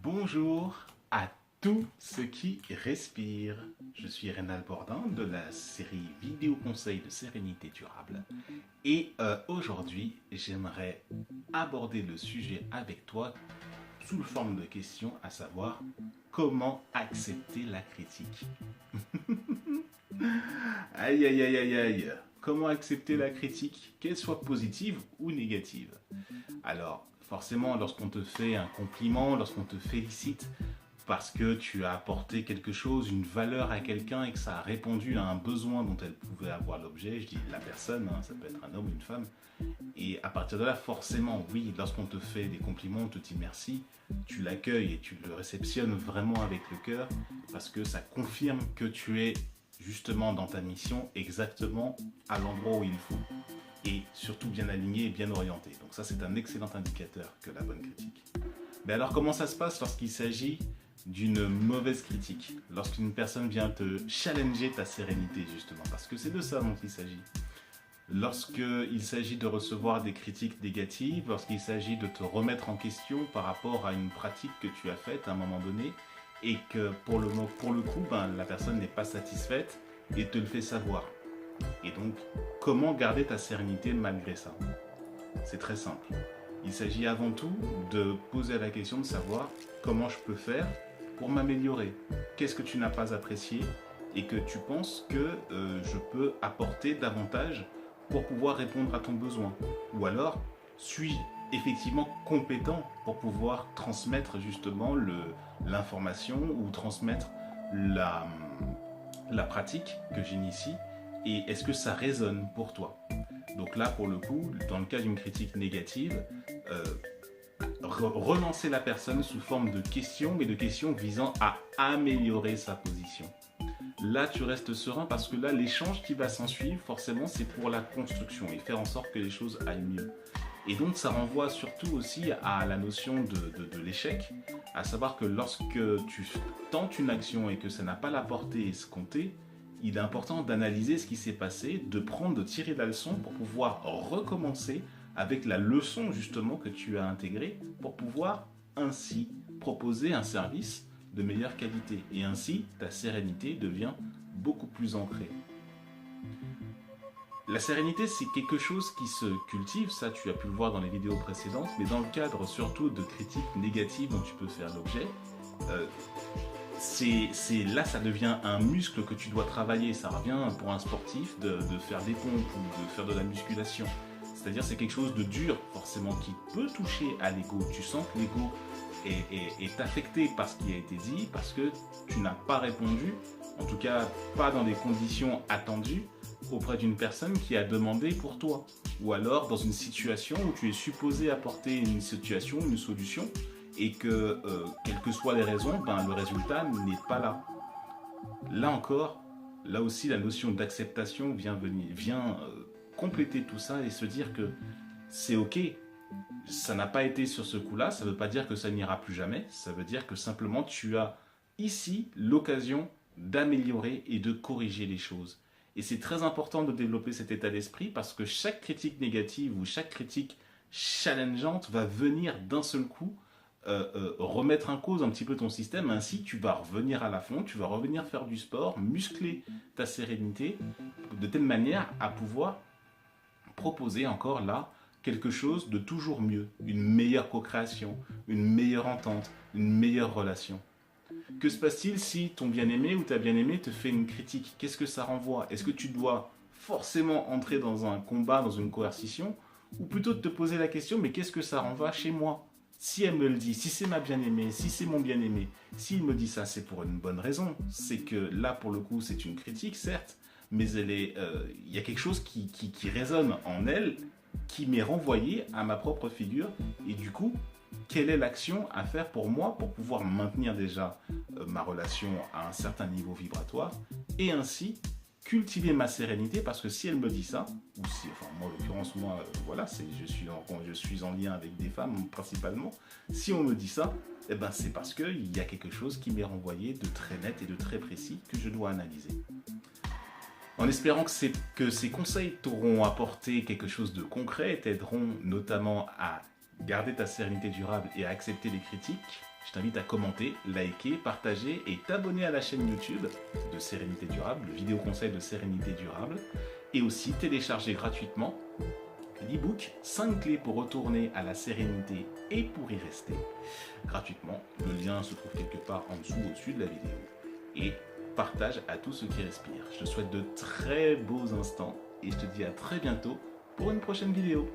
Bonjour à tous ceux qui respirent. Je suis Rénal Bordin de la série Vidéo Conseil de Sérénité Durable. Et aujourd'hui, j'aimerais aborder le sujet avec toi sous la forme de questions, à savoir comment accepter la critique. Aïe aïe aïe aïe aïe. Comment accepter la critique, qu'elle soit positive ou négative? Alors, forcément, lorsqu'on te fait un compliment, lorsqu'on te félicite parce que tu as apporté quelque chose, une valeur à quelqu'un et que ça a répondu à un besoin dont elle pouvait avoir l'objet, je dis la personne, hein, ça peut être un homme ou une femme, et à partir de là, forcément, oui, lorsqu'on te fait des compliments, on te dit merci, tu l'accueilles et tu le réceptionnes vraiment avec le cœur parce que ça confirme que tu es justement dans ta mission exactement à l'endroit où il faut et surtout bien aligné et bien orienté. Donc ça, c'est un excellent indicateur que la bonne critique. Mais alors, comment ça se passe lorsqu'il s'agit d'une mauvaise critique? Lorsqu'une personne vient te challenger ta sérénité, justement, parce que c'est de ça dont il s'agit. Lorsqu'il s'agit de recevoir des critiques négatives, lorsqu'il s'agit de te remettre en question par rapport à une pratique que tu as faite à un moment donné, et que pour le coup, la personne n'est pas satisfaite et te le fait savoir. Et donc, comment garder ta sérénité malgré ça? C'est très simple. Il s'agit avant tout de poser la question de savoir comment je peux faire pour m'améliorer. Qu'est-ce que tu n'as pas apprécié et que tu penses que je peux apporter davantage pour pouvoir répondre à ton besoin? Ou alors, suis-je effectivement compétent pour pouvoir transmettre justement l'information ou transmettre la pratique que j'initie? Et est-ce que ça résonne pour toi? Donc là, pour le coup, dans le cas d'une critique négative, relancer la personne sous forme de questions, mais de questions visant à améliorer sa position. Là, tu restes serein parce que là, l'échange qui va s'en suivre, forcément, c'est pour la construction et faire en sorte que les choses aillent mieux. Et donc, ça renvoie surtout aussi à la notion de l'échec, à savoir que lorsque tu tentes une action et que ça n'a pas la portée escomptée, il est important d'analyser ce qui s'est passé, de tirer la leçon pour pouvoir recommencer avec la leçon justement que tu as intégrée pour pouvoir ainsi proposer un service de meilleure qualité. Et ainsi, ta sérénité devient beaucoup plus ancrée. La sérénité, c'est quelque chose qui se cultive, ça tu as pu le voir dans les vidéos précédentes, mais dans le cadre surtout de critiques négatives dont tu peux faire l'objet, là, ça devient un muscle que tu dois travailler. Ça revient pour un sportif de faire des pompes ou de faire de la musculation. C'est-à-dire c'est quelque chose de dur, forcément, qui peut toucher à l'ego. Tu sens que l'ego est affecté par ce qui a été dit, parce que tu n'as pas répondu, en tout cas pas dans les conditions attendues, auprès d'une personne qui a demandé pour toi. Ou alors dans une situation où tu es supposé apporter une situation, une solution, et que, quelles que soient les raisons, le résultat n'est pas là. Là encore, là aussi, la notion d'acceptation vient compléter tout ça et se dire que c'est ok, ça n'a pas été sur ce coup-là, ça ne veut pas dire que ça n'ira plus jamais, ça veut dire que simplement tu as ici l'occasion d'améliorer et de corriger les choses. Et c'est très important de développer cet état d'esprit parce que chaque critique négative ou chaque critique challengeante va venir d'un seul coup remettre en cause un petit peu ton système. Ainsi tu vas revenir à la fond, tu vas revenir faire du sport, muscler ta sérénité de telle manière à pouvoir proposer encore là quelque chose de toujours mieux, une meilleure co-création, une meilleure entente, une meilleure relation. Que se passe-t-il si ton bien-aimé ou ta bien-aimée te fait une critique? Qu'est-ce que ça renvoie? Est-ce que tu dois forcément entrer dans un combat, dans une coercition, ou plutôt de te poser la question, mais qu'est-ce que ça renvoie chez moi? Si elle me le dit, si c'est ma bien-aimée, si c'est mon bien-aimé, s'il me dit ça, c'est pour une bonne raison. C'est que là, pour le coup, c'est une critique, certes, mais il y a quelque chose qui résonne en elle, qui m'est renvoyé à ma propre figure. Et du coup, quelle est l'action à faire pour moi pour pouvoir maintenir déjà ma relation à un certain niveau vibratoire et ainsi cultiver ma sérénité? Parce que si elle me dit ça, ou si, enfin moi en l'occurrence, voilà, je suis en lien avec des femmes principalement, si on me dit ça, eh ben c'est parce qu'il y a quelque chose qui m'est renvoyé de très net et de très précis que je dois analyser. En espérant que ces conseils t'auront apporté quelque chose de concret et t'aideront notamment à garder ta sérénité durable et à accepter les critiques, Je t'invite à commenter, liker, partager et t'abonner à la chaîne YouTube de Sérénité Durable, le vidéo conseil de Sérénité Durable, et aussi télécharger gratuitement l'e-book 5 clés pour retourner à la sérénité et pour y rester gratuitement. Le lien se trouve quelque part en dessous, au-dessus de la vidéo. Et partage à tous ceux qui respirent. Je te souhaite de très beaux instants et je te dis à très bientôt pour une prochaine vidéo.